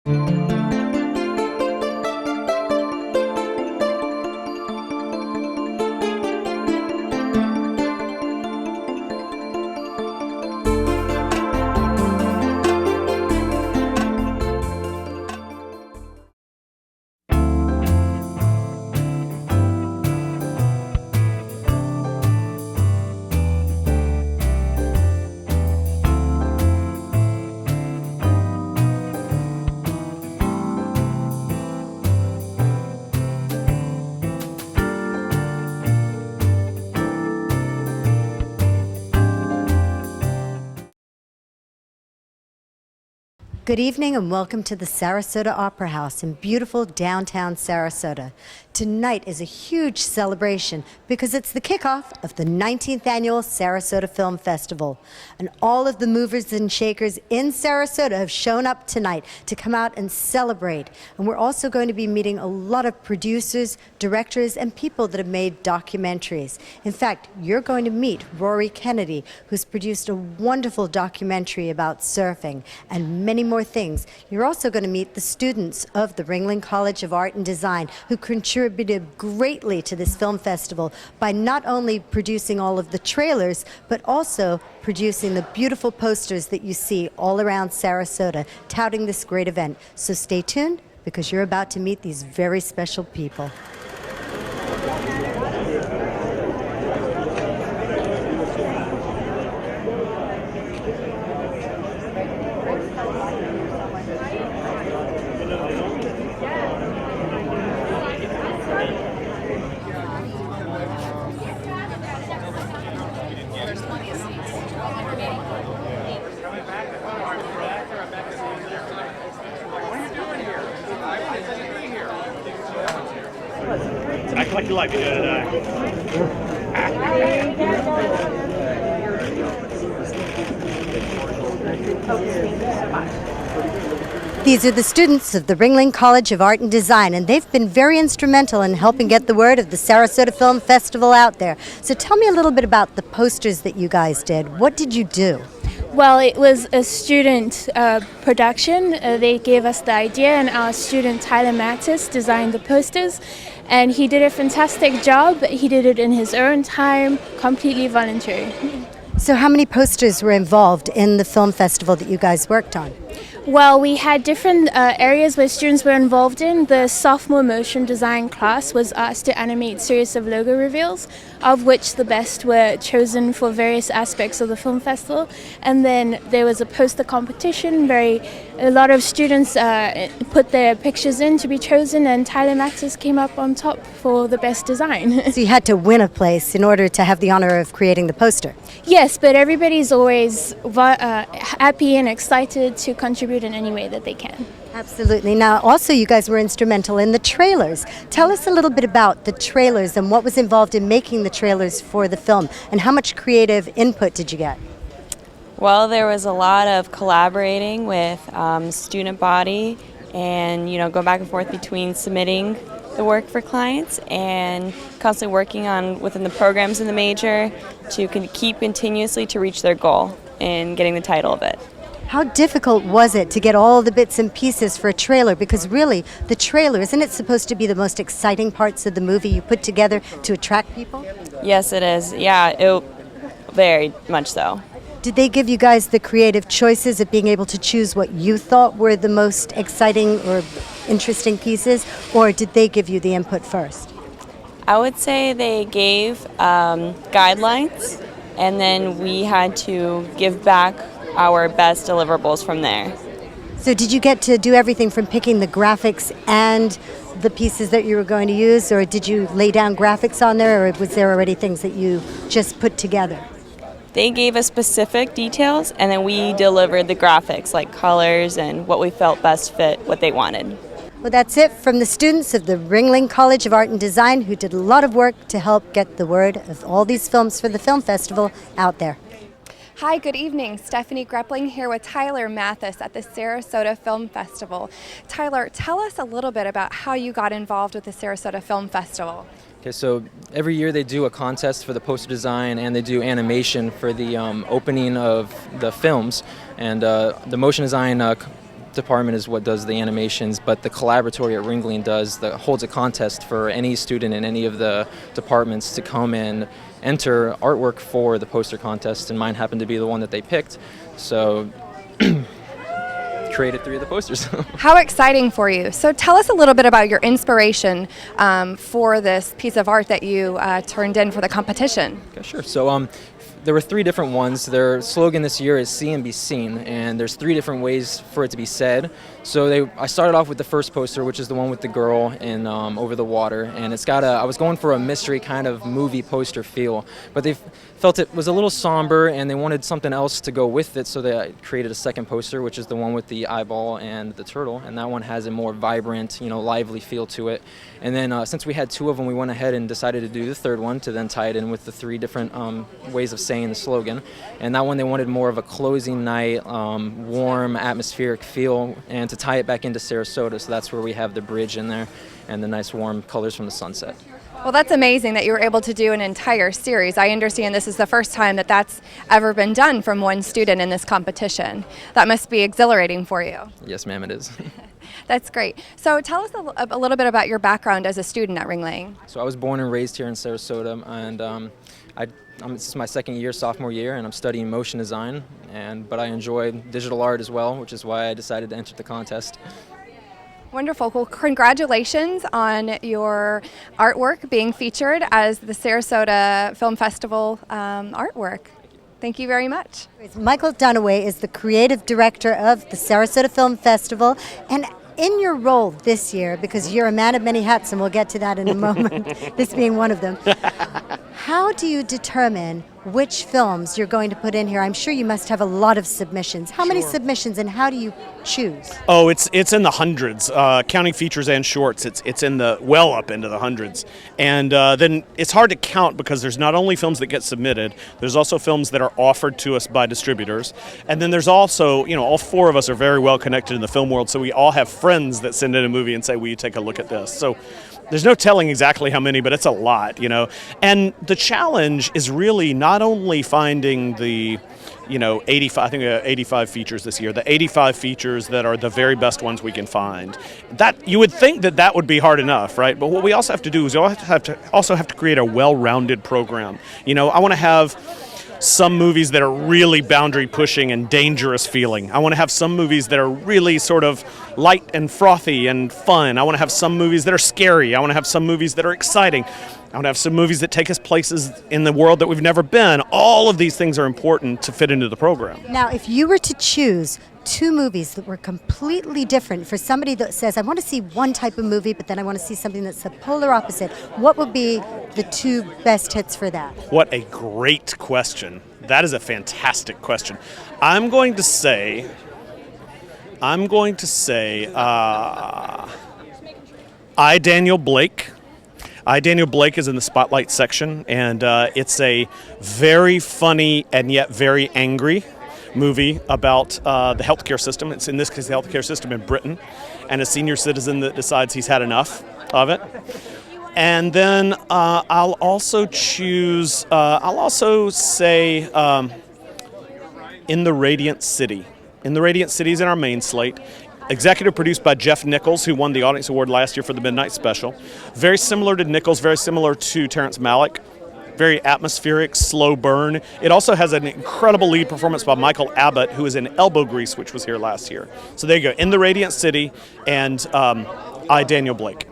Good evening and welcome to the Sarasota Opera House in beautiful downtown Sarasota. Tonight is a huge celebration because it's the kickoff of the 19th annual Sarasota Film Festival. And all of the movers and shakers in Sarasota have shown up tonight to come out and celebrate. And we're also going to be meeting a lot of producers, directors, and people that have made documentaries. In fact, you're going to meet Rory Kennedy, who's produced a wonderful documentary about surfing and many more things. You're also going to meet the students of the Ringling College of Art and Design who contributed greatly to this film festival by not only producing all of the trailers, but also producing the beautiful posters that you see all around Sarasota touting this great event. So stay tuned because you're about to meet these very special people. Act like you like it. These are the students of the Ringling College of Art and Design, and they've been very instrumental in helping get the word of the Sarasota Film Festival out there. So tell me a little bit about the posters that you guys did. What did you do? Well, it was a student production. They gave us the idea, and our student Tyler Mattis designed the posters, and he did a fantastic job. He did it in his own time, completely voluntary. So how many posters were involved in the film festival that you guys worked on? Well, we had different areas where students were involved in. The sophomore motion design class was asked to animate a series of logo reveals, of which the best were chosen for various aspects of the film festival. And then there was a poster competition. A lot of students put their pictures in to be chosen, and Tyler Mattis came up on top for the best design. So you had to win a place in order to have the honor of creating the poster? Yes, but everybody's always happy and excited to contribute in any way that they can. Absolutely. Now, also you guys were instrumental in the trailers. Tell us a little bit about the trailers and what was involved in making the trailers for the film, and how much creative input did you get? Well, there was a lot of collaborating with student body and, go back and forth between submitting the work for clients and constantly working on within the programs in the major to keep continuously to reach their goal in getting the title of it. How difficult was it to get all the bits and pieces for a trailer? Because really, the trailer, isn't it supposed to be the most exciting parts of the movie you put together to attract people? Yes, it is. Yeah, very much so. Did they give you guys the creative choices of being able to choose what you thought were the most exciting or interesting pieces, or did they give you the input first? I would say they gave guidelines, and then we had to give back our best deliverables from there. So did you get to do everything from picking the graphics and the pieces that you were going to use, or did you lay down graphics on there, or was there already things that you just put together? They gave us specific details, and then we delivered the graphics, like colors and what we felt best fit what they wanted. Well, that's it from the students of the Ringling College of Art and Design, who did a lot of work to help get the word of all these films for the film festival out there. Hi, good evening. Stephanie Greppling here with Tyler Mathis at the Sarasota Film Festival. Tyler, tell us a little bit about how you got involved with the Sarasota Film Festival. Okay, so every year they do a contest for the poster design, and they do animation for the opening of the films. And the motion design department is what does the animations, but the collaboratory at Ringling holds a contest for any student in any of the departments to come and enter artwork for the poster contest, and mine happened to be the one that they picked. So created 3 of the posters. How exciting for you. So tell us a little bit about your inspiration for this piece of art that you turned in for the competition. Okay, sure. So there were 3 different ones. Their slogan this year is "See and be seen," and there's 3 different ways for it to be said. So I started off with the first poster, which is the one with the girl in over the water, and it's got I was going for a mystery kind of movie poster feel, but they felt it was a little somber and they wanted something else to go with it, so they created a second poster, which is the one with the eyeball and the turtle, and that one has a more vibrant, lively feel to it. And then since we had 2 of them, we went ahead and decided to do the third one to then tie it in with the 3 different ways of saying the slogan. And that one they wanted more of a closing night, warm, atmospheric feel, and to tie it back into Sarasota, so that's where we have the bridge in there and the nice warm colors from the sunset. Well, that's amazing that you were able to do an entire series. I understand this is the first time that that's ever been done from one student in this competition. That must be exhilarating for you. Yes, ma'am, it is. That's great. So tell us a little bit about your background as a student at Ringling. So I was born and raised here in Sarasota, and this is my second year, sophomore year, and I'm studying motion design, but I enjoy digital art as well, which is why I decided to enter the contest. Wonderful. Well, congratulations on your artwork being featured as the Sarasota Film Festival artwork. Thank you very much. Michael Dunaway is the creative director of the Sarasota Film Festival, and in your role this year, because you're a man of many hats, and we'll get to that in a moment, this being one of them, how do you determine which films you're going to put in here? I'm sure you must have a lot of submissions. How many submissions, and how do you choose? Oh, it's in the hundreds, counting features and shorts. It's in the well up into the hundreds, and then it's hard to count because there's not only films that get submitted, there's also films that are offered to us by distributors, and then there's also, all 4 of us are very well connected in the film world, so we all have friends that send in a movie and say, "Will you take a look at this?" So there's no telling exactly how many, but it's a lot, And the challenge is really not only finding the 85, I think 85 features this year, the 85 features that are the very best ones we can find. That you would think that would be hard enough, right? But what we also have to do is we also have to create a well-rounded program. I want to have some movies that are really boundary pushing and dangerous feeling. I want to have some movies that are really sort of light and frothy and fun. I want to have some movies that are scary. I want to have some movies that are exciting. I want to have some movies that take us places in the world that we've never been. All of these things are important to fit into the program. Now, if you were to choose 2 movies that were completely different for somebody that says, I want to see one type of movie, but then I want to see something that's the polar opposite, what would be the 2 best hits for that? What a great question. That is a fantastic question. I'm going to say I, Daniel Blake. Daniel Blake is in the Spotlight section, and it's a very funny and yet very angry movie about the healthcare system. It's in this case the healthcare system in Britain, and a senior citizen that decides he's had enough of it. And then I'll also say In the Radiant City. In the Radiant City is in our main slate. Executive produced by Jeff Nichols, who won the Audience Award last year for the Midnight Special. Very similar to Nichols, very similar to Terrence Malick. Very atmospheric, slow burn. It also has an incredible lead performance by Michael Abbott, who is in Elbow Grease, which was here last year. So there you go. In the Radiant City and I, Daniel Blake.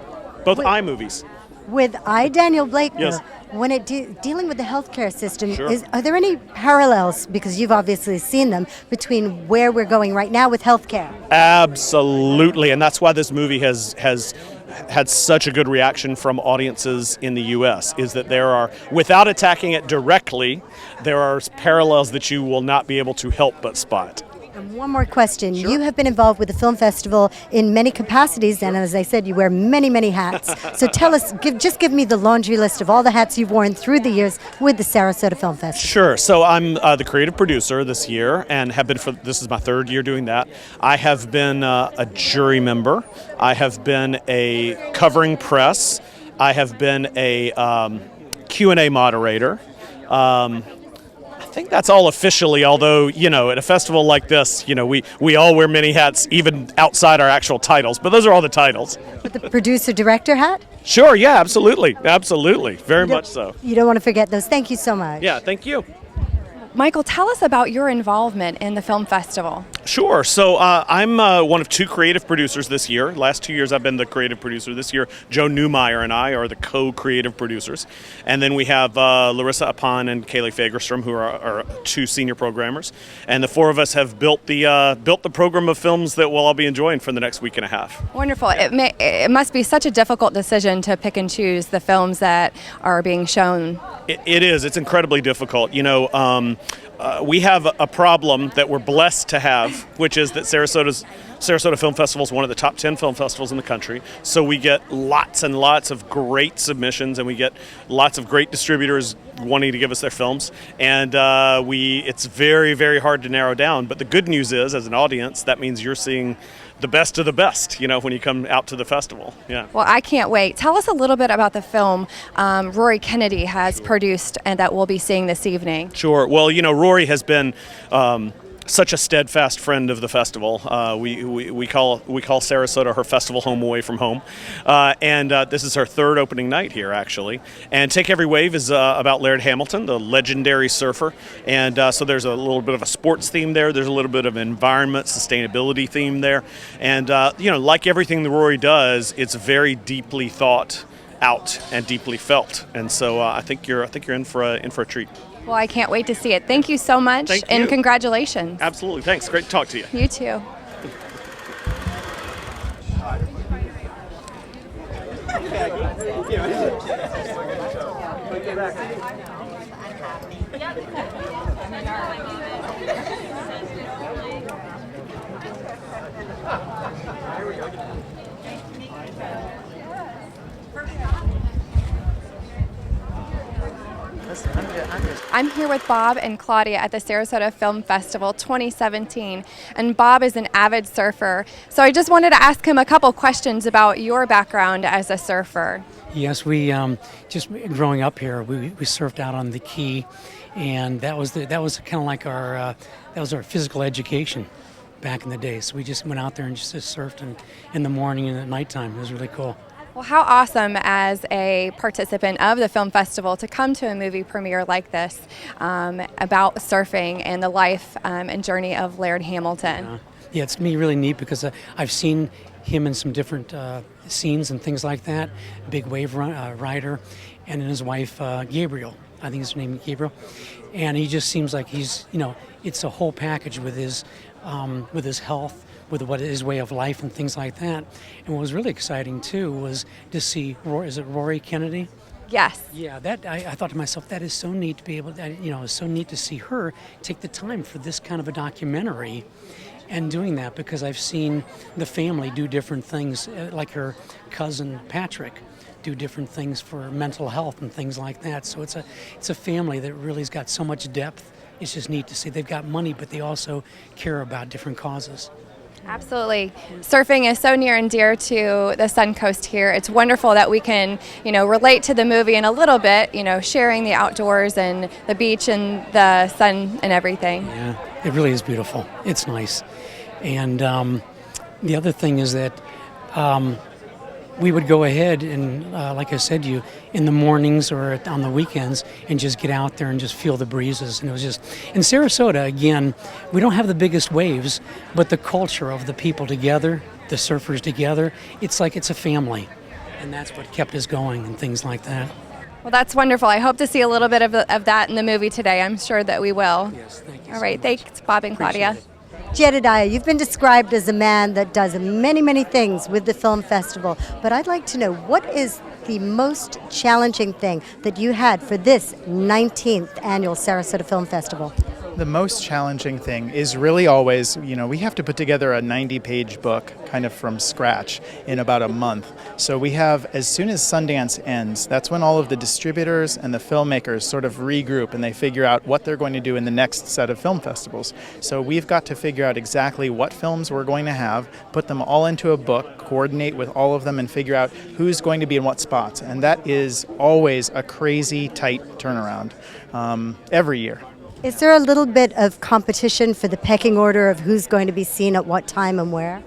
Both I movies. With I, Daniel Blake, yes. When dealing with the healthcare system, Sure. are there any parallels, because you've obviously seen them, between where we're going right now with healthcare? Absolutely, and that's why this movie has had such a good reaction from audiences in the U.S., is that there are, without attacking it directly, there are parallels that you will not be able to help but spot. And one more question. Sure. You have been involved with the film festival in many capacities, and as I said, you wear many, many hats. So tell us, give me the laundry list of all the hats you've worn through the years with the Sarasota Film Festival. Sure. So I'm the creative producer this year, and have been this is my 3rd year doing that. I have been a jury member. I have been a covering press. I have been a Q&A moderator. I think that's all officially, although, at a festival like this, we all wear many hats, even outside our actual titles, but those are all the titles. With the producer-director hat? Sure, yeah, absolutely. Absolutely. Very much so. You don't want to forget those. Thank you so much. Yeah, thank you. Michael, tell us about your involvement in the film festival. Sure. So I'm one of two creative producers this year. Last 2 years I've been the creative producer. This year Joe Newmeyer and I are the co-creative producers. And then we have Larissa Apan and Kaylee Fagerstrom, who are our two senior programmers. And the four of us have built the program of films that we'll all be enjoying for the next week and a half. Wonderful. It must be such a difficult decision to pick and choose the films that are being shown. It is. It's incredibly difficult. We have a problem that we're blessed to have, which is that Sarasota Film Festival is one of the top 10 film festivals in the country. So we get lots and lots of great submissions, and we get lots of great distributors wanting to give us their films. And it's very, very hard to narrow down. But the good news is, as an audience, that means you're seeing the best of the best, when you come out to the festival. Yeah. Well, I can't wait. Tell us a little bit about the film Rory Kennedy has produced and that we'll be seeing this evening. Sure. Well, Rory has been such a steadfast friend of the festival. We call Sarasota her festival home away from home, and this is her third opening night here, actually. And Take Every Wave is about Laird Hamilton, the legendary surfer, and so there's a little bit of a sports theme there. There's a little bit of environment, sustainability theme there, and like everything that Rory does, it's very deeply thought out and deeply felt. And so I think you're in for a treat. Well, I can't wait to see it. Thank you so much, and congratulations. Absolutely. Thanks. Great to talk to you. You too. I'm here with Bob and Claudia at the Sarasota Film Festival 2017, and Bob is an avid surfer. So I just wanted to ask him a couple questions about your background as a surfer. Yes, we just growing up here, we surfed out on the Key, and that was kind of like our physical education back in the day. So we just went out there and just surfed in the morning and at nighttime. It was really cool. Well, how awesome as a participant of the film festival to come to a movie premiere like this about surfing and the life and journey of Laird Hamilton. Yeah, it's really neat because I've seen him in some different scenes and things like that, big wave rider, and then his wife Gabriel. I think his name is Gabriel, and he just seems like he's, it's a whole package with his health, with what his way of life and things like that. And what was really exciting too was to see Rory Kennedy? Yes. Yeah, that I thought to myself, that is so neat to be able to, it's so neat to see her take the time for this kind of a documentary and doing that, because I've seen the family do different things, like her cousin Patrick do different things for mental health and things like that. So it's a family that really has got so much depth. It's just neat to see. They've got money, but they also care about different causes. Absolutely. Surfing is so near and dear to the Sun Coast here. It's wonderful that we can, relate to the movie in a little bit, sharing the outdoors and the beach and the sun and everything. Yeah, it really is beautiful. It's nice. And the other thing is that we would go ahead and, like I said to you, in the mornings or on the weekends and just get out there and just feel the breezes. And it was just, in Sarasota, again, we don't have the biggest waves, but the culture of the people together, the surfers together, it's like it's a family. And that's what kept us going and things like that. Well, that's wonderful. I hope to see a little bit of that in the movie today. I'm sure that we will. Yes, thank you. All right, thanks, Bob and Claudia. Appreciate it. Jedediah, you've been described as a man that does many, many things with the film festival, but I'd like to know, what is the most challenging thing that you had for this 19th annual Sarasota Film Festival? The most challenging thing is really always, we have to put together a 90-page book kind of from scratch in about a month. So we have, as soon as Sundance ends, that's when all of the distributors and the filmmakers sort of regroup and they figure out what they're going to do in the next set of film festivals. So we've got to figure out exactly what films we're going to have, put them all into a book, coordinate with all of them, and figure out who's going to be in what spots. And that is always a crazy tight turnaround every year. Is there a little bit of competition for the pecking order of who's going to be seen at what time and where?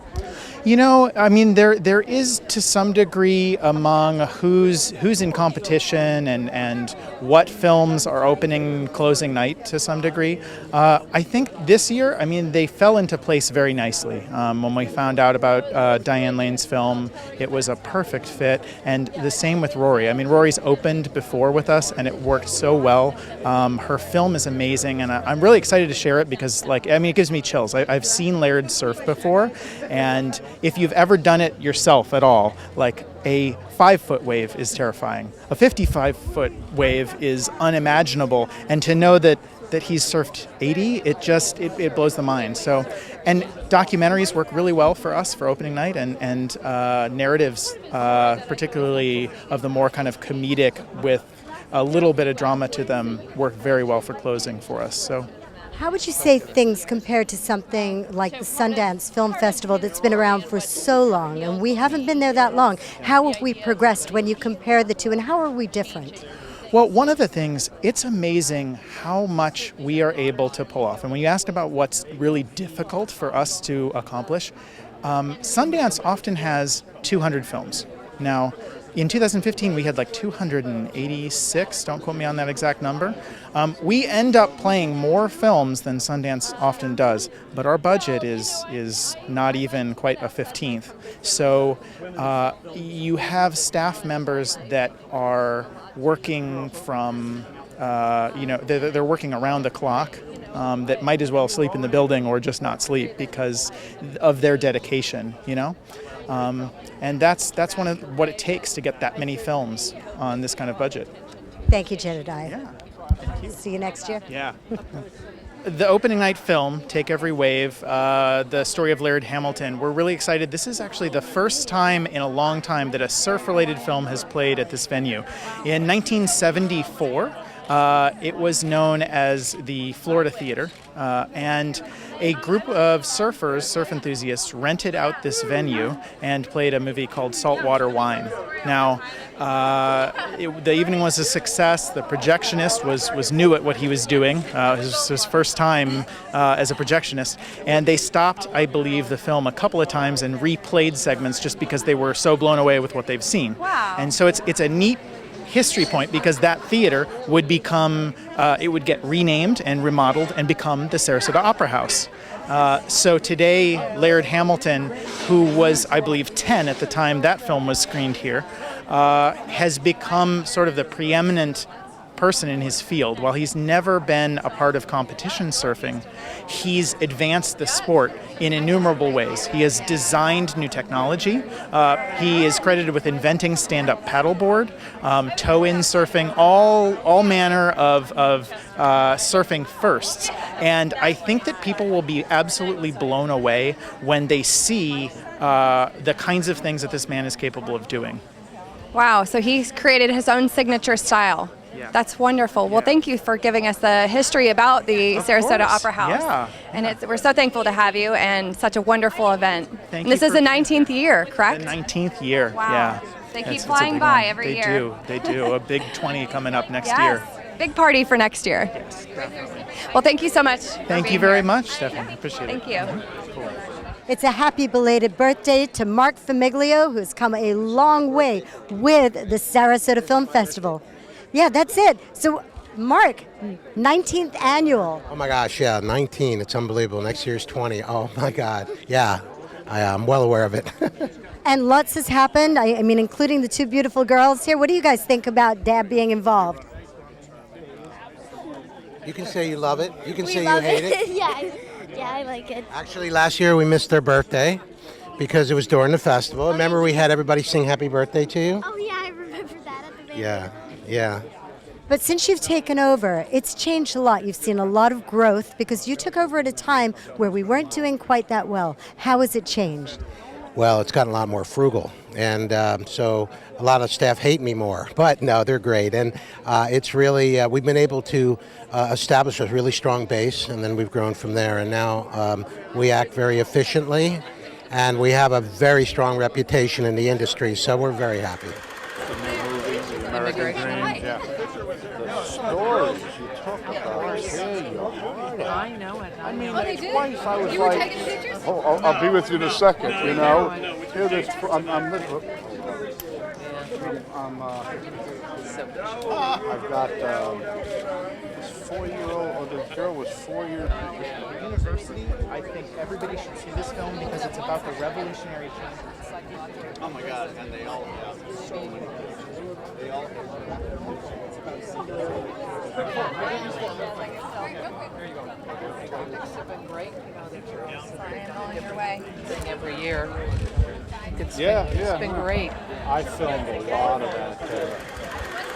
You know, I mean, there is to some degree among who's in competition and what films are opening, closing night to some degree. I think this year, I mean, they fell into place very nicely. When we found out about Diane Lane's film, it was a perfect fit, and the same with Rory. I mean, Rory's opened before with us, and it worked so well. Her film is amazing, and I'm really excited to share it because, like, I mean, it gives me chills. I've seen Laird surf before, and if you've ever done it yourself at all, like a 5-foot wave is terrifying. A 55-foot wave is unimaginable, and to know that he's surfed 80, it blows the mind. So, and documentaries work really well for us for opening night, and narratives, particularly of the more kind of comedic with a little bit of drama to them, work very well for closing for us. So. How would you say things compared to something like the Sundance Film Festival that's been around for so long, and we haven't been there that long? How have we progressed when you compare the two, and how are we different? Well, one of the things, it's amazing how much we are able to pull off. And when you asked about what's really difficult for us to accomplish, Sundance often has 200 films. Now, in 2015, we had like 286, don't quote me on that exact number. We end up playing more films than Sundance often does, but our budget is not even quite a 15th. So you have staff members that are working from, they're working around the clock. That might as well sleep in the building or just not sleep because of their dedication, you know? And that's one of what it takes to get that many films on this kind of budget. Thank you, Jedediah. Yeah. See you next year. Yeah. The opening night film, Take Every Wave, the story of Laird Hamilton, we're really excited. This is actually the first time in a long time that a surf-related film has played at this venue. In 1974, it was known as the Florida Theater, and a group of surfers, surf enthusiasts, rented out this venue and played a movie called Saltwater Wine. Now, the evening was a success. The projectionist was new at what he was doing. It was his first time as a projectionist, and they stopped, I believe, the film a couple of times and replayed segments just because they were so blown away with what they've seen. Wow. And so it's a neat history point because that theater would become, it would get renamed and remodeled and become the Sarasota Opera House. So today, Laird Hamilton, who was, I believe, 10 at the time that film was screened here, has become sort of the preeminent person in his field. While he's never been a part of competition surfing, he's advanced the sport in innumerable ways. He has designed new technology. He is credited with inventing stand-up paddleboard, toe-in surfing, all manner of surfing firsts. And I think that people will be absolutely blown away when they see the kinds of things that this man is capable of doing. Wow, so he's created his own signature style. Yeah. That's wonderful. Well, thank you for giving us the history about the Sarasota Opera House. Yeah. And we're so thankful to have you and such a wonderful event. Thank and this you is the for- 19th year, correct? The 19th year, Wow. yeah. They keep It's a flying big by one. every They year. They do. A big 20 coming up next Yes. year. Big party for next year. Yes. Well, thank you so much. Thank you very much, Stephanie. Appreciate it. Thank you. It's a happy belated birthday to Mark Famiglio, who's come a long way with the Sarasota Film Festival. Yeah, that's it. So, Mark, 19th annual. Oh my gosh, yeah, 19. It's unbelievable. Next year's 20. Oh my God. Yeah, I'm well aware of it. And lots has happened, I mean, including the two beautiful girls here. What do you guys think about Dad being involved? You can say you love it. You can say you hate it. Yeah, I like it. Actually, last year we missed their birthday because it was during the festival. Remember we had everybody sing happy birthday to you? Oh yeah, I remember that at the very Yeah. But since you've taken over, it's changed a lot. You've seen a lot of growth because you took over at a time where we weren't doing quite that well. How has it changed? Well, it's gotten a lot more frugal, and so a lot of staff hate me more. But no, they're great, and it's really we've been able to establish a really strong base, and then we've grown from there. And now we act very efficiently, and we have a very strong reputation in the industry. So we're very happy. Immigration. The stories you talk about here, your twice. I was like, oh, I'll be with you in a second, you know. Here, this, I've got this 4-year-old, or the girl was 4 years. University, I think everybody should see this film because it's about the revolutionary change. Oh my God! And they all have so many pictures. They all Every year. It's been great. I filmed a lot of that.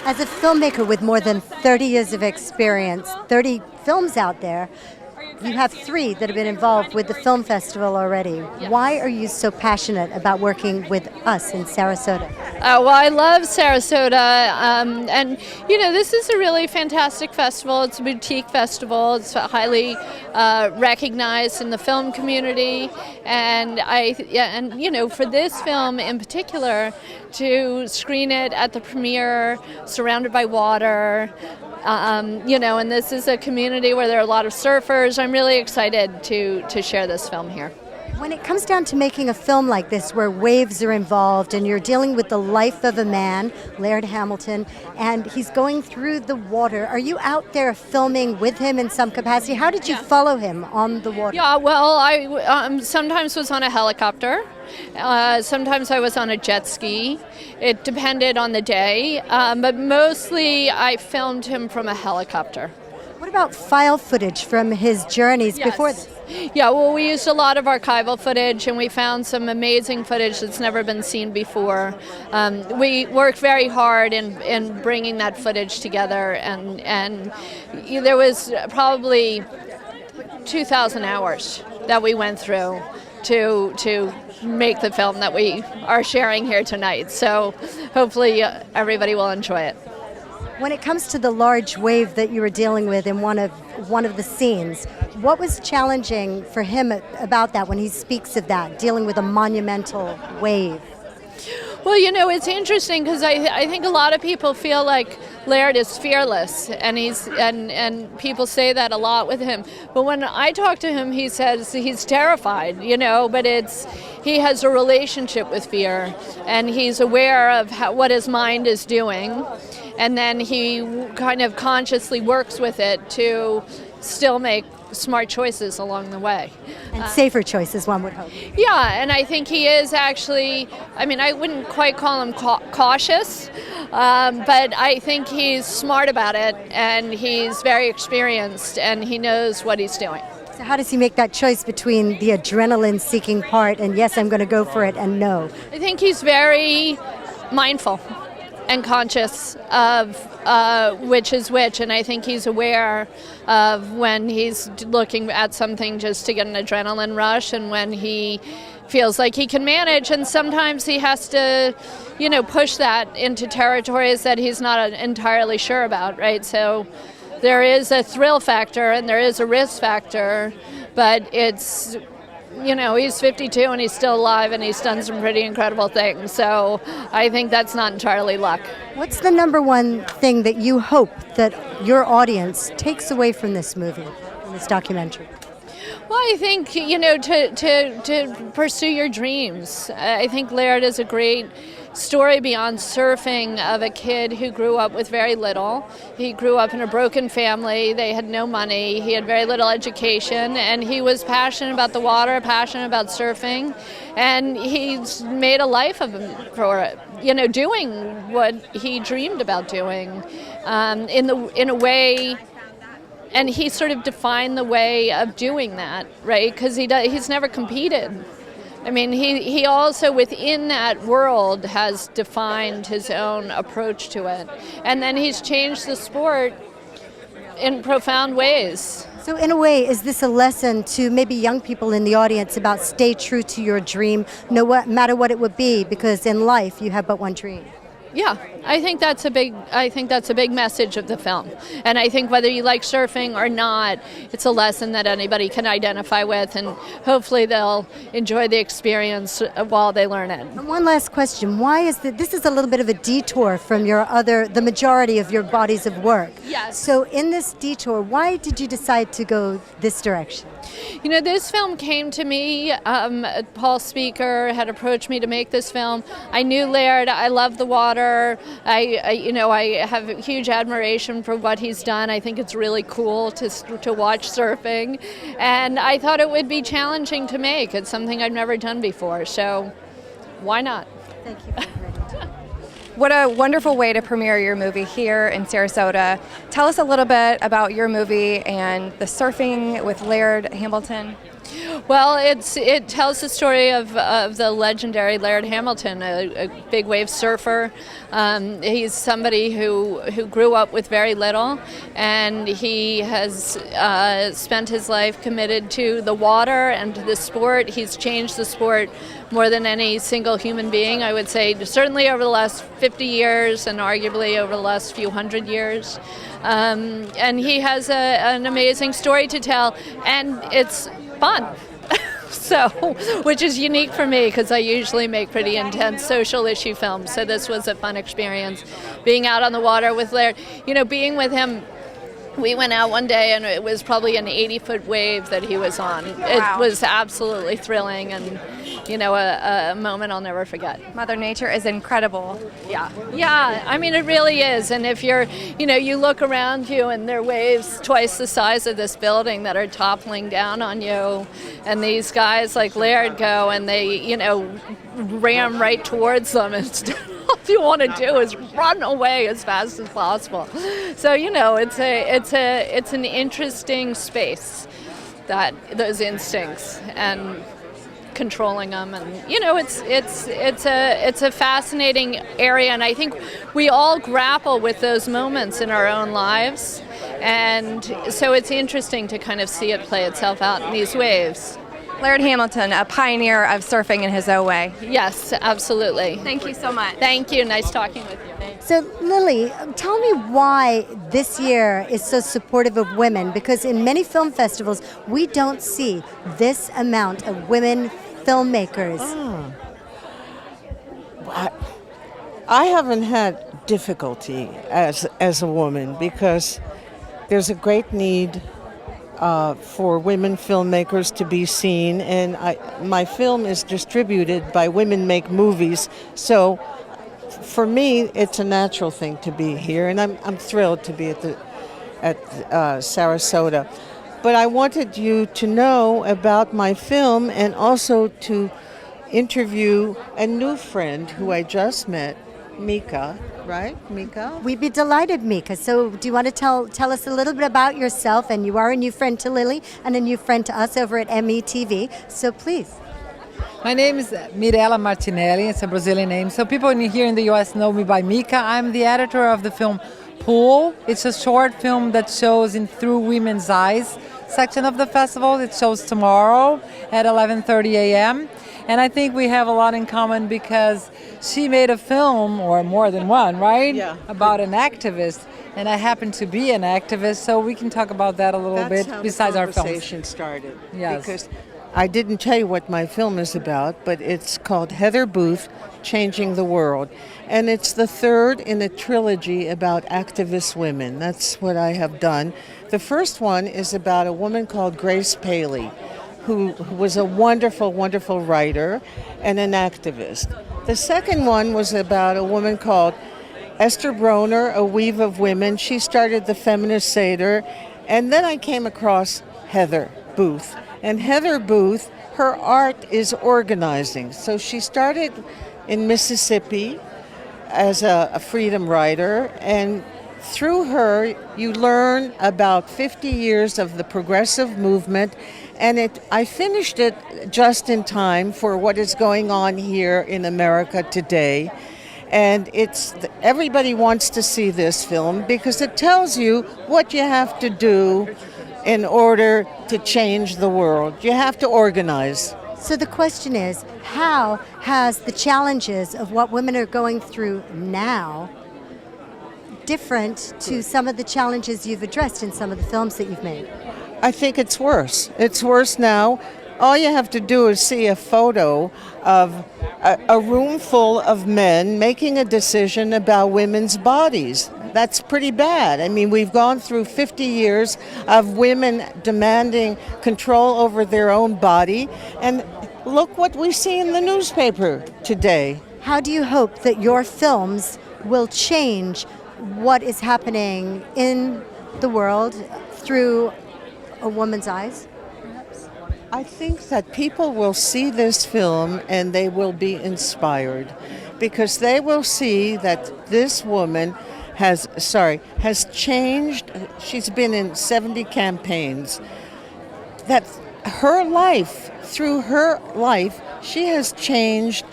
As a filmmaker with more than 30 years of experience, 30 films out there, you have 3 that have been involved with the film festival already. Why are you so passionate about working with us in Sarasota? Well, I love Sarasota, and this is a really fantastic festival. It's a boutique festival. It's highly recognized in the film community, and for this film in particular, to screen it at the premiere, surrounded by water. And this is a community where there are a lot of surfers. I'm really excited to share this film here. When it comes down to making a film like this where waves are involved and you're dealing with the life of a man, Laird Hamilton, and he's going through the water, are you out there filming with him in some capacity? How did you follow him on the water? Yeah, well, I sometimes was on a helicopter. Sometimes I was on a jet ski. It depended on the day, but mostly I filmed him from a helicopter. What about file footage from his journeys before this? Yeah, well, we used a lot of archival footage, and we found some amazing footage that's never been seen before. We worked very hard in bringing that footage together, and there was probably 2,000 hours that we went through to make the film that we are sharing here tonight. So hopefully everybody will enjoy it. When it comes to the large wave that you were dealing with in one of the scenes, what was challenging for him about that when he speaks of that, dealing with a monumental wave? Well, it's interesting because I think a lot of people feel like Laird is fearless, and and people say that a lot with him. But when I talk to him, he says he's terrified, but he has a relationship with fear, and he's aware of what his mind is doing, and then he kind of consciously works with it to still make smart choices along the way. And safer choices, one would hope. Yeah, and I think he is actually, I wouldn't quite call him cautious, but I think he's smart about it, and he's very experienced, and he knows what he's doing. So how does he make that choice between the adrenaline-seeking part and yes, I'm going to go for it, and no? I think he's very mindful and conscious of which is which, and I think he's aware of when he's looking at something just to get an adrenaline rush and when he feels like he can manage, and sometimes he has to, push that into territories that he's not entirely sure about, right? So there is a thrill factor and there is a risk factor, but it's he's 52 and he's still alive and he's done some pretty incredible things. So I think that's not entirely luck. What's the number one thing that you hope that your audience takes away from this movie, from this documentary? Well, I think, to pursue your dreams. I think Laird is a great story beyond surfing of a kid who grew up with very little. He grew up in a broken family. They had no money. He had very little education, and he was passionate about the water, passionate about surfing, and he's made a life of him for it. Doing what he dreamed about doing in a way. And he sort of defined the way of doing that, right? Because he's never competed. He also, within that world, has defined his own approach to it. And then he's changed the sport in profound ways. So in a way, is this a lesson to maybe young people in the audience about stay true to your dream, no matter what it would be, because in life you have but one dream? Yeah, I think that's a big message of the film. And I think whether you like surfing or not, it's a lesson that anybody can identify with, and hopefully they'll enjoy the experience while they learn it. And one last question. Why is this is a little bit of a detour from the majority of your bodies of work. Yes. So in this detour, why did you decide to go this direction? This film came to me. Paul Speaker had approached me to make this film. I knew Laird. I love the water. I have a huge admiration for what he's done. I think it's really cool to watch surfing, and I thought it would be challenging to make. It's something I've never done before, so why not? Thank you. What a wonderful way to premiere your movie here in Sarasota. Tell us a little bit about your movie and the surfing with Laird Hamilton. Well, it tells the story of the legendary Laird Hamilton, a big wave surfer. He's somebody who grew up with very little, and he has spent his life committed to the water and to the sport. He's changed the sport more than any single human being, I would say, certainly over the last 50 years and arguably over the last few hundred years. And he has an amazing story to tell, and it's fun. Which is unique for me because I usually make pretty intense social issue films. So this was a fun experience, being out on the water with Laird. Being with him, we went out one day and it was probably an 80-foot wave that he was on. Wow. It was absolutely thrilling and, a moment I'll never forget. Mother Nature is incredible. Yeah, I mean, it really is. And if you look around you and there are waves twice the size of this building that are toppling down on you, and these guys like Laird go and they, ram right towards them, and all you want to do is run away as fast as possible. So, it's an interesting space, that those instincts and controlling them, and it's a fascinating area, and I think we all grapple with those moments in our own lives, and so it's interesting to kind of see it play itself out in these waves. Laird Hamilton, a pioneer of surfing in his own way. Yes, absolutely. Thank you so much. Thank you. Nice talking with you. So, Lily, tell me why this year is so supportive of women, because in many film festivals, we don't see this amount of women filmmakers. I haven't had difficulty as a woman because there's a great need for women filmmakers to be seen, and my film is distributed by Women Make Movies, so for me it's a natural thing to be here, and I'm thrilled to be at Sarasota. But I wanted you to know about my film and also to interview a new friend who I just met, Mika. Right, Mika? We'd be delighted, Mika. So do you want to tell us a little bit about yourself? And you are a new friend to Lily and a new friend to us over at METV. So please. My name is Mirella Martinelli. It's a Brazilian name. So people here in the U.S. know me by Mika. I'm the editor of the film Pool. It's a short film that shows in Through Women's Eyes section of the festival. It shows tomorrow at 11:30 a.m. And I think we have a lot in common because she made a film, or more than one, right? Yeah. About an activist. And I happen to be an activist, so we can talk about that a little bit besides our films. That's how the conversation started. Yes. Because I didn't tell you what my film is about, but it's called Heather Booth, Changing the World. And it's the third in a trilogy about activist women. That's what I have done. The first one is about a woman called Grace Paley, who was a wonderful, wonderful writer and an activist. The second one was about a woman called Esther Broner, a weave of women. She started the Feminist Seder. And then I came across Heather Booth. And Heather Booth, her art is organizing. So she started in Mississippi as a freedom writer, and through her you learn about 50 years of the progressive movement, and I finished it just in time for what is going on here in America today. And everybody wants to see this film because it tells you what you have to do in order to change the world. You have to organize. So the question is, how has the challenges of what women are going through now different to some of the challenges you've addressed in some of the films that you've made? I think it's worse. It's worse now. All you have to do is see a photo of a room full of men making a decision about women's bodies. That's pretty bad. I mean, we've gone through 50 years of women demanding control over their own body, and look what we see in the newspaper today. How do you hope that your films will change what is happening in the world through a woman's eyes? I think that people will see this film and they will be inspired, because they will see that this woman has changed. She's been in 70 campaigns. That through her life, she has changed,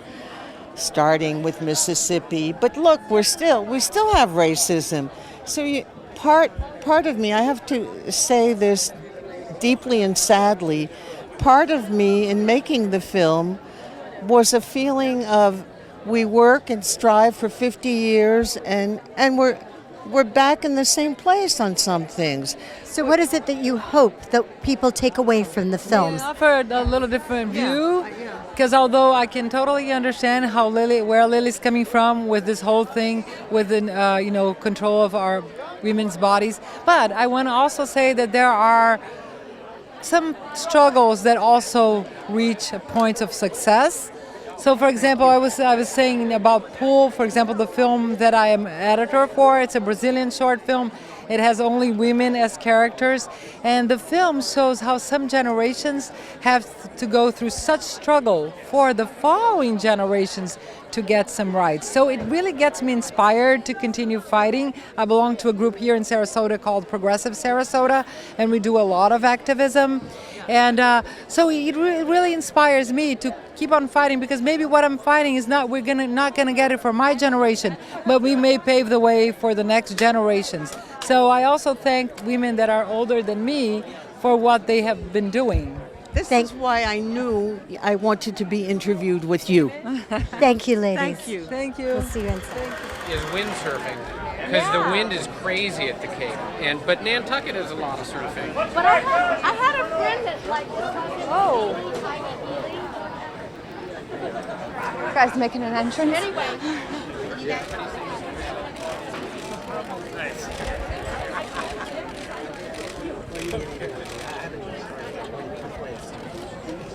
starting with Mississippi. But look, we still have racism. So part of me, I have to say this deeply and sadly, part of me in making the film was a feeling of, we work and strive for 50 years and we're back in the same place on some things. So what is it that you hope that people take away from the films? We offered a little different view, because although I can totally understand where Lily's coming from with this whole thing, with the control of our women's bodies, but I want to also say that there are some struggles that also reach a point of success. So, for example, I was saying about Pool, for example, the film that I am editor for. It's a Brazilian short film. It has only women as characters, and the film shows how some generations have to go through such struggle for the following generations to get some rights. So it really gets me inspired to continue fighting. I belong to a group here in Sarasota called Progressive Sarasota, and we do a lot of activism. And so it really inspires me to keep on fighting, because maybe what I'm fighting is not gonna get it for my generation, but we may pave the way for the next generations. So I also thank women that are older than me for what they have been doing. This is why I knew I wanted to be interviewed with you. Thank you, ladies. Thank you. Thank you. We'll see you inside. Is windsurfing, because the wind is crazy at the Cape, but Nantucket has a lot of surfing. But I had a friend that liked to talk. Oh. Guys making an entrance. Anyway.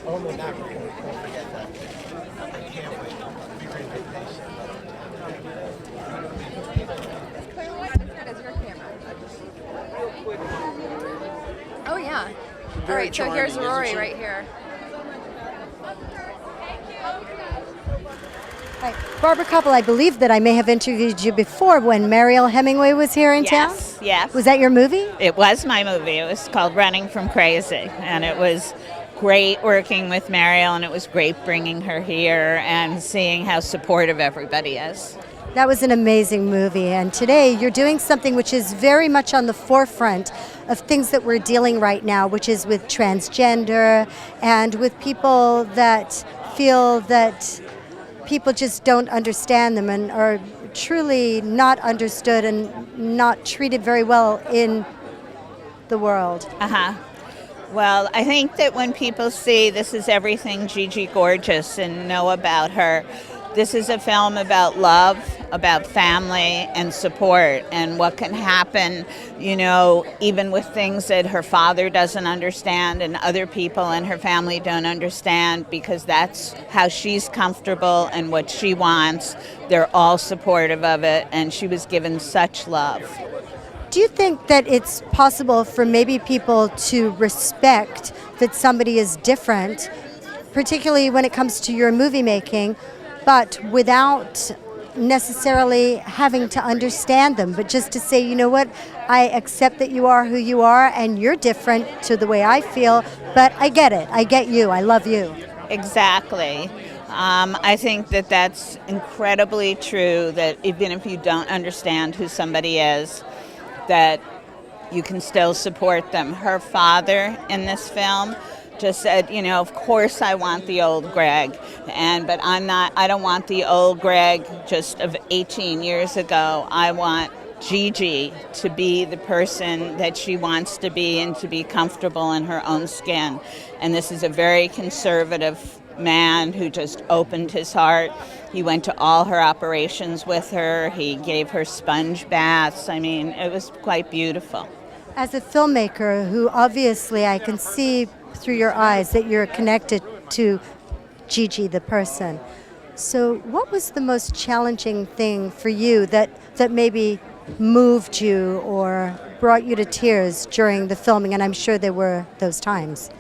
Oh, no, not really. Don't forget that. I can't wait. Be very nice. Oh yeah. All right, so here's Rory right here. Right. Barbara Kopple, I believe that I may have interviewed you before when Mariel Hemingway was here in town. Yes. Was that your movie? It was my movie. It was called Running from Crazy, and it was great working with Mariel, and it was great bringing her here and seeing how supportive everybody is. That was an amazing movie, and today you're doing something which is very much on the forefront of things that we're dealing right now, which is with transgender and with people that feel that people just don't understand them and are truly not understood and not treated very well in the world. Well, I think that when people see This Is Everything Gigi Gorgeous and know about her, this is a film about love, about family and support, and what can happen, even with things that her father doesn't understand and other people in her family don't understand, because that's how she's comfortable and what she wants. They're all supportive of it, and she was given such love. Do you think that it's possible for maybe people to respect that somebody is different, particularly when it comes to your movie making, but without necessarily having to understand them, but just to say, you know what, I accept that you are who you are and you're different to the way I feel, but I get it, I get you, I love you. Exactly. I think that that's incredibly true, that even if you don't understand who somebody is, that you can still support them. Her father in this film just said, of course I want the old Greg, but I don't want the old Greg just of 18 years ago. I want Gigi to be the person that she wants to be and to be comfortable in her own skin. And this is a very conservative man who just opened his heart. He went to all her operations with her. He gave her sponge baths. I mean, it was quite beautiful. As a filmmaker who obviously I can see through your eyes that you're connected to Gigi, the person. So what was the most challenging thing for you that maybe moved you or brought you to tears during the filming? And I'm sure there were those times.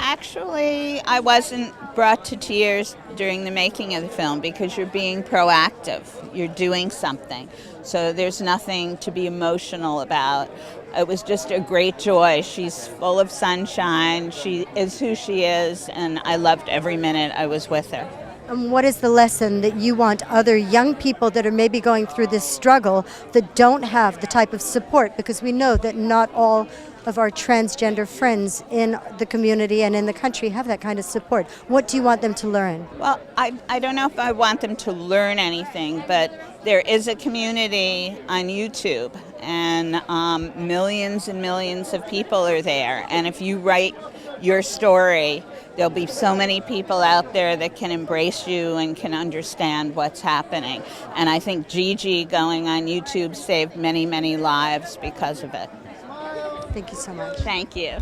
Actually, I wasn't brought to tears during the making of the film because you're being proactive. You're doing something. So there's nothing to be emotional about. It was just a great joy. She's full of sunshine. She is who she is, and I loved every minute I was with her. And what is the lesson that you want other young people that are maybe going through this struggle that don't have the type of support? Because we know that not all of our transgender friends in the community and in the country have that kind of support. What do you want them to learn? Well, I don't know if I want them to learn anything, but there is a community on YouTube, and millions and millions of people are there. And if you write your story, there'll be so many people out there that can embrace you and can understand what's happening. And I think Gigi going on YouTube saved many, many lives because of it. Thank you so much. Thank you.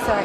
Sorry.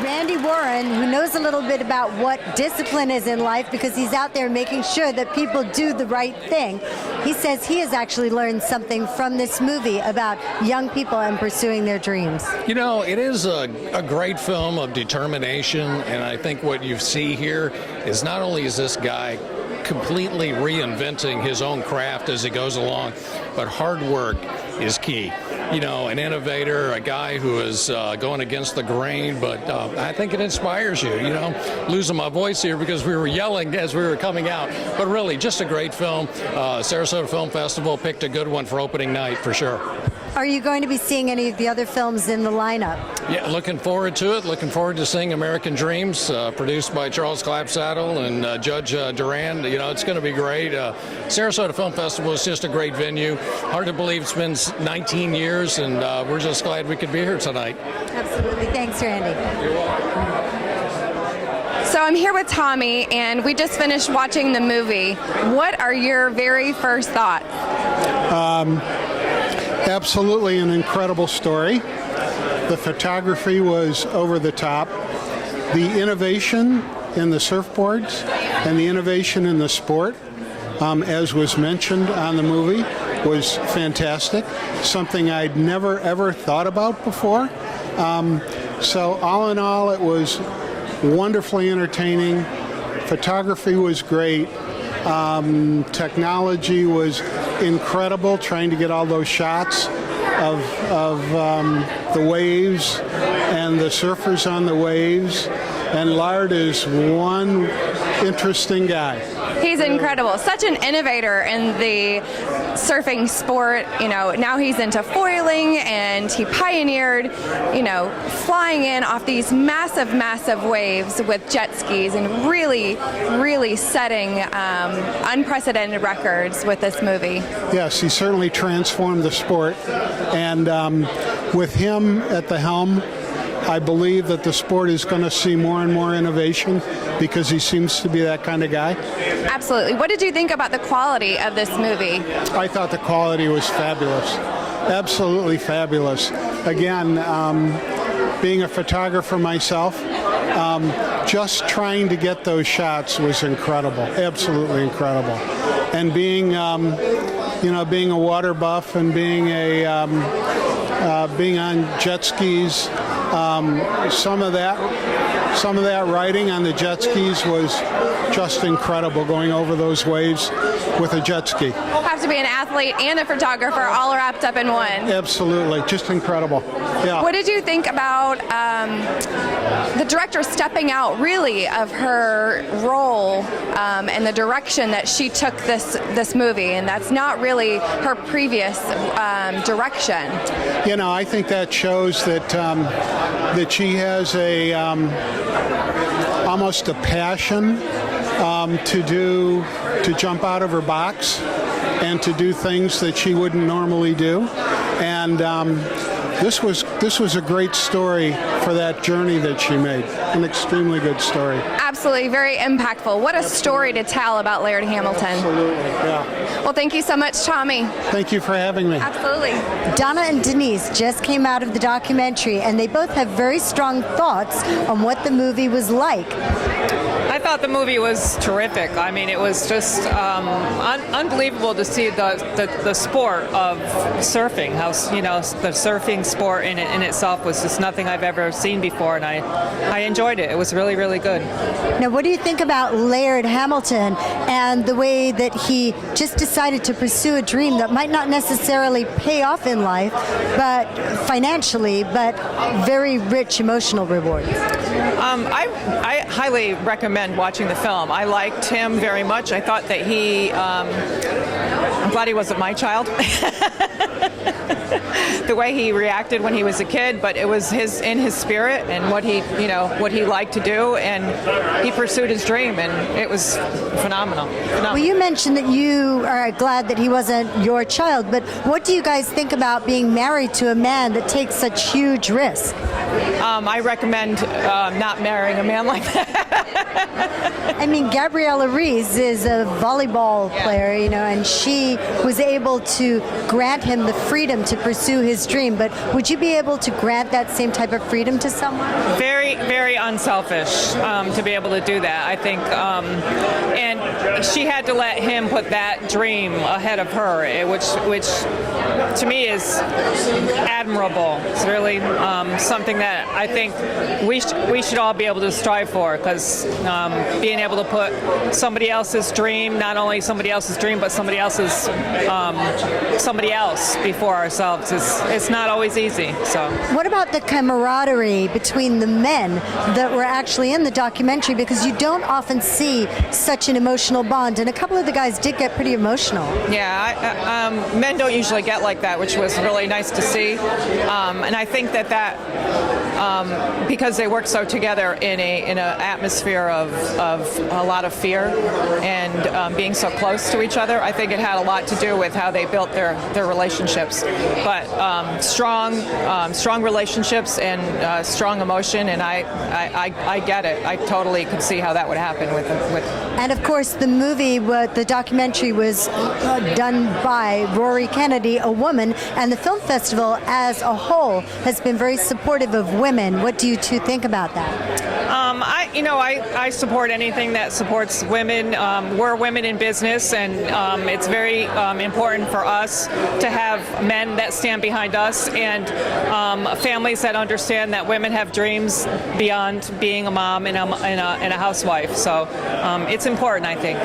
Randy Warren, who knows a little bit about what discipline is in life because he's out there making sure that people do the right thing. He says he has actually learned something from this movie about young people and pursuing their dreams. You know, it is a great film of determination, and I think what you see here is not only is this guy completely reinventing his own craft as he goes along, but hard work is key. You know, an innovator, a guy who is going against the grain, but I think it inspires you. You know, losing my voice here because we were yelling as we were coming out, but really just a great film. Sarasota Film Festival picked a good one for opening night for sure. Are you going to be seeing any of the other films in the lineup? Yeah, looking forward to it. Looking forward to seeing American Dreams, produced by Charles Clapsaddle and Judge Duran. You know, it's going to be great. Sarasota Film Festival is just a great venue. Hard to believe it's been 19 years, and we're just glad we could be here tonight. Absolutely. Thanks, Randy. You're welcome. So I'm here with Tommy, and we just finished watching the movie. What are your very first thoughts? Absolutely an incredible story. The photography was over the top. The innovation in the surfboards and the innovation in the sport, as was mentioned on the movie, was fantastic. Something I'd never ever thought about before. So all in all, it was wonderfully entertaining. Photography was great. Technology was incredible, trying to get all those shots of the waves and the surfers on the waves. And Lard is one interesting guy. He's incredible. Such an innovator in the surfing sport. You know, now he's into foiling, and he pioneered, you know, flying in off these massive, massive waves with jet skis and really, really setting unprecedented records with this movie. Yes, he certainly transformed the sport. And with him at the helm, I believe that the sport is going to see more and more innovation because he seems to be that kind of guy. Absolutely. What did you think about the quality of this movie? I thought the quality was fabulous. Absolutely fabulous. Again, being a photographer myself, just trying to get those shots was incredible. Absolutely incredible. And being, being a water buff and being being on jet skis, some of that some of that riding on the jet skis was just incredible, going over those waves with a jet ski. Have to be an athlete and a photographer all wrapped up in one. Absolutely, just incredible. Yeah. What did you think about the director stepping out really of her role and the direction that she took this movie, and that's not really her previous direction? You know, I think that shows that that she has a almost a passion to jump out of her box and to do things that she wouldn't normally do, and this was a great story for that journey that she made. An extremely good story. Absolutely, very impactful. What a story to tell about Laird Hamilton. Absolutely, yeah. Well, thank you so much, Tommy. Thank you for having me. Absolutely. Donna and Denise just came out of the documentary, and they both have very strong thoughts on what the movie was like. I thought the movie was terrific. I mean, it was just unbelievable to see the sport of surfing. How, you know, the surfing sport in itself was just nothing I've ever seen before, and I enjoyed it. It was really, really good. Now, what do you think about Laird Hamilton and the way that he just decided to pursue a dream that might not necessarily pay off in life, but financially, but very rich emotional rewards? I highly recommend watching the film. I liked him very much. I thought that I'm glad he wasn't my child. The way he reacted when he was a kid, but it was in his spirit and what he liked to do, and he pursued his dream, and it was phenomenal. Well, you mentioned that you are glad that he wasn't your child, but what do you guys think about being married to a man that takes such huge risks? I recommend not marrying a man like that. I mean, Gabriella Reese is a volleyball player, and she was able to grant him the freedom to pursue his dream. But would you be able to grant that same type of freedom to someone? Very, very unselfish to be able to do that, I think. And she had to let him put that dream ahead of her, which to me is admirable. It's really something that I think we should all be able to strive for, because being able to put somebody else's dream, not only somebody else's dream, but somebody else's somebody else before ourselves it's not always easy. So what about the camaraderie between the men that were actually in the documentary, because you don't often see such an emotional bond, and a couple of the guys did get pretty emotional. Yeah, men don't usually get like that, which was really nice to see, and I think that because they work so together in an atmosphere of a lot of fear and being so close to each other, I think it had a lot to do with how they built their relationships. But strong relationships and strong emotion, and I get it. I totally could see how that would happen with. And of course, the documentary was done by Rory Kennedy, a woman, and the film festival as a whole has been very supportive of women. What do you two think about that? I support anything that supports women. We're women in business, and it's very important for us to have men that stand behind us, and families that understand that women have dreams beyond being a mom and a housewife. So it's important, I think.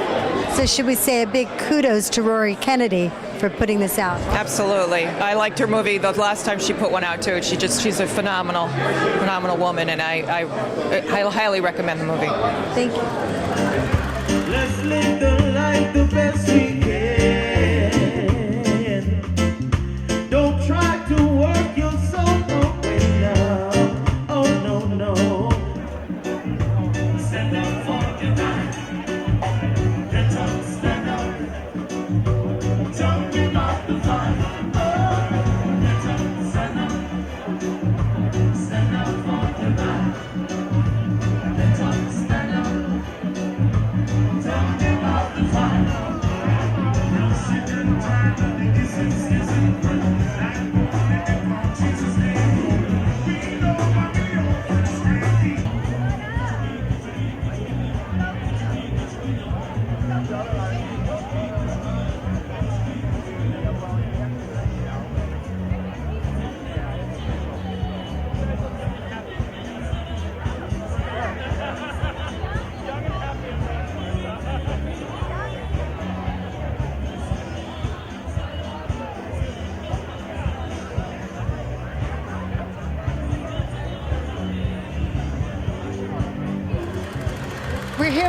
So should we say a big kudos to Rory Kennedy for putting this out? Absolutely. I liked her movie the last time she put one out too. She's a phenomenal woman, and I highly recommend the movie. Thank you. Let's live the life the best we can. Don't try to work your soul away now. Oh no, no. Stand up for your right. Get up, stand up. Don't give up the fight. Oh, get up, stand up. Stand up for your right. Get up, stand up. Don't give up the fight.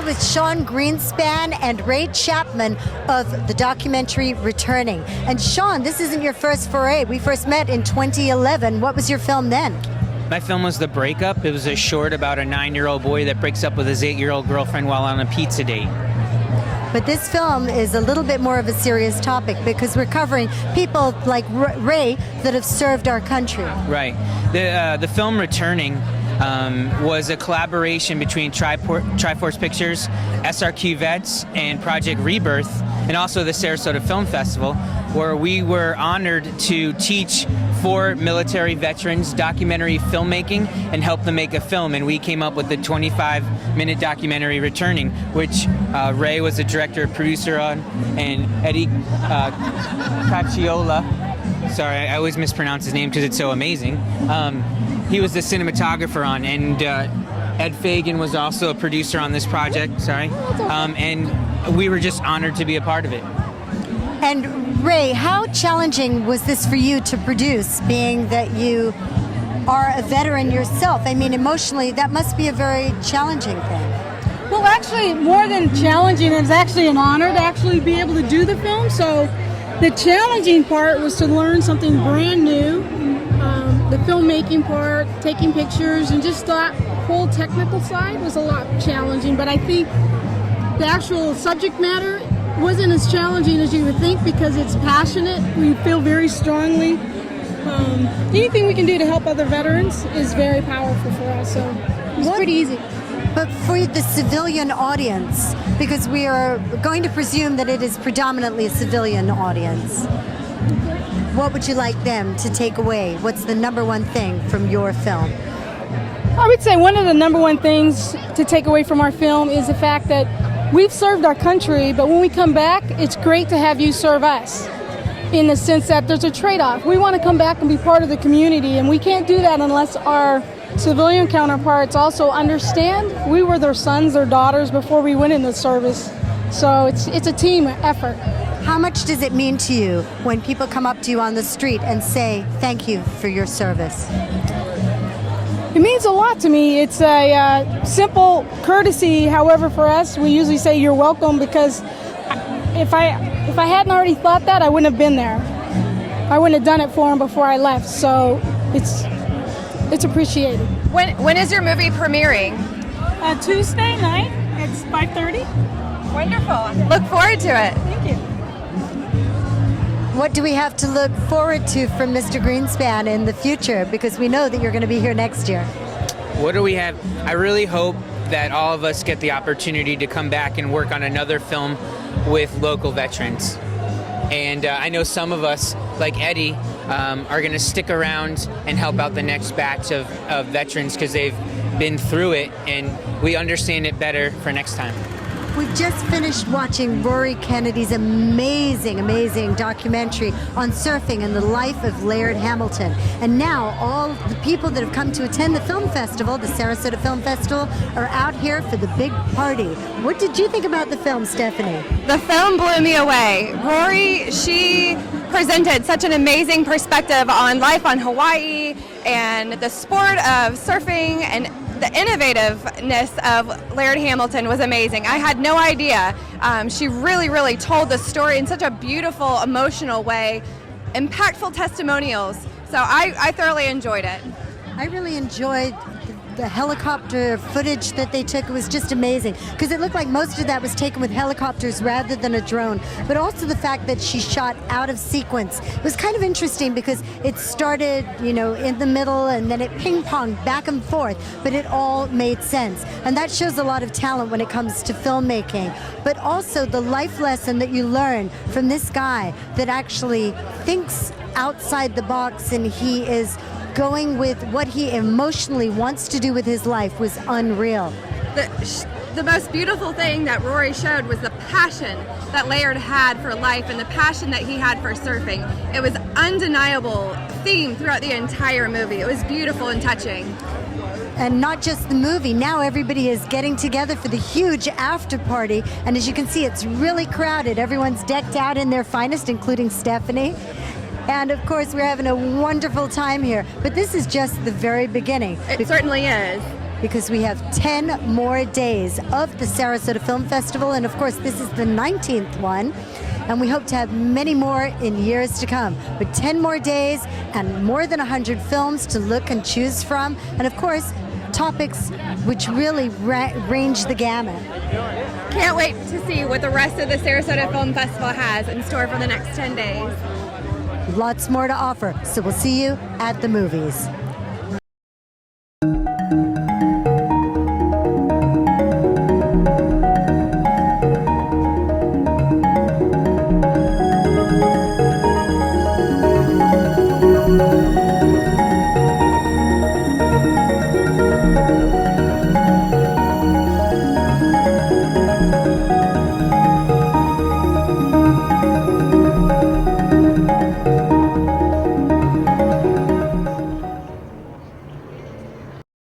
here with Sean Greenspan and Ray Chapman of the documentary Returning. And Sean, this isn't your first foray. We first met in 2011. What was your film then? My film was The Breakup. It was a short about a 9-year-old boy that breaks up with his 8-year-old girlfriend while on a pizza date. But this film is a little bit more of a serious topic because we're covering people like Ray that have served our country. Right. The film Returning was a collaboration between Triforce Pictures, SRQ Vets, and Project Rebirth, and also the Sarasota Film Festival, where we were honored to teach 4 military veterans documentary filmmaking and help them make a film. And we came up with the 25-minute documentary Returning, which Ray was the director and producer on, and Eddie Cacciola, sorry, I always mispronounce his name because it's so amazing, he was the cinematographer on, and Ed Fagan was also a producer on this project, and we were just honored to be a part of it. And Ray, how challenging was this for you to produce, being that you are a veteran yourself? I mean, emotionally, that must be a very challenging thing. Well, actually, more than challenging, it's actually an honor to actually be able to do the film. So the challenging part was to learn something brand new, the filmmaking part, taking pictures, and just that whole technical side was a lot challenging. But I think the actual subject matter wasn't as challenging as you would think because it's passionate. We feel very strongly. Anything we can do to help other veterans is very powerful for us, so it was pretty easy. But for the civilian audience, because we are going to presume that it is predominantly a civilian audience, what would you like them to take away? What's the number one thing from your film? I would say one of the number one things to take away from our film is the fact that we've served our country, but when we come back, it's great to have you serve us, in the sense that there's a trade-off. We want to come back and be part of the community, and we can't do that unless our civilian counterparts also understand we were their sons, their daughters before we went into service. So it's a team effort. How much does it mean to you when people come up to you on the street and say, thank you for your service? It means a lot to me. It's a simple courtesy. However, for us, we usually say you're welcome, because if I hadn't already thought that, I wouldn't have been there. I wouldn't have done it for them before I left. So it's appreciated. When is your movie premiering? Tuesday night. It's 5:30. Wonderful. Look forward to it. Thank you. What do we have to look forward to from Mr. Greenspan in the future? Because we know that you're going to be here next year. What do we have? I really hope that all of us get the opportunity to come back and work on another film with local veterans. And I know some of us, like Eddie, are going to stick around and help out the next batch of veterans because they've been through it and we understand it better for next time. We've just finished watching Rory Kennedy's amazing documentary on surfing and the life of Laird Hamilton. And now all the people that have come to attend the film festival, the Sarasota Film Festival, are out here for the big party. What did you think about the film, Stephanie? The film blew me away. Rory, she presented such an amazing perspective on life on Hawaii and the sport of surfing, and the innovativeness of Laird Hamilton was amazing. I had no idea. She really told the story in such a beautiful, emotional way. Impactful testimonials. So I thoroughly enjoyed it. I really enjoyed the helicopter footage that they took. It was just amazing because it looked like most of that was taken with helicopters rather than a drone, but also the fact that she shot out of sequence. It was kind of interesting because it started, in the middle and then it ping-ponged back and forth, but it all made sense. And that shows a lot of talent when it comes to filmmaking, but also the life lesson that you learn from this guy that actually thinks outside the box, and he is going with what he emotionally wants to do with his life was unreal. The most beautiful thing that Rory showed was the passion that Laird had for life and the passion that he had for surfing. It was undeniable theme throughout the entire movie. It was beautiful and touching. And not just the movie, now everybody is getting together for the huge after party, and as you can see, it's really crowded. Everyone's decked out in their finest, including Stephanie. And of course, we're having a wonderful time here. But this is just the very beginning. It certainly is. because we have 10 more days of the Sarasota Film Festival, and of course this is the 19th one, and we hope to have many more in years to come. But 10 more days and more than 100 films to look and choose from, and of course topics which really range the gamut. Can't wait to see what the rest of the Sarasota Film Festival has in store for the next 10 days. Lots more to offer, so we'll see you at the movies.